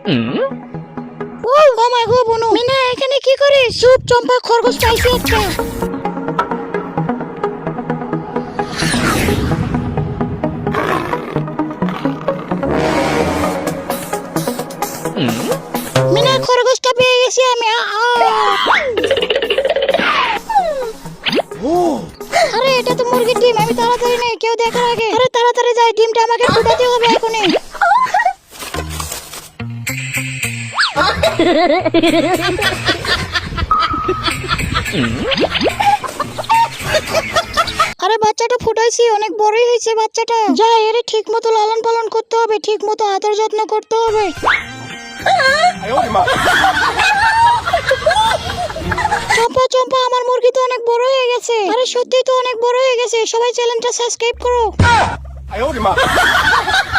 ও মাই গো বনু, মিনা এখানে কি করিস? চুপ চম্পা, খরগোশ পাইছি একটা। মিনা খরগোশটা পেয়ে গেছি আমি। আরে এটা তো মুরগির ডিম, আমি তাড়াতাড়ি নেই কেউ দেখার আগে। আরে তাড়াতাড়ি যাই, ডিমটা আমাকে ফুটাতে হবে এখনই। আরে বাচ্চাটা ফুটাইছি, অনেক বড়ই হয়েছে বাচ্চাটা। যা এর ঠিক মতো লালন পালন করতে হবে, ঠিক মতো আদর যত্ন করতে হবে। চম্পা চম্পা, আমার মুরগি তো অনেক বড় হয়ে গেছে। আরে সত্যি তো অনেক বড় হয়ে গেছে। সবাই চ্যানেলটা সাবস্ক্রাইব করো।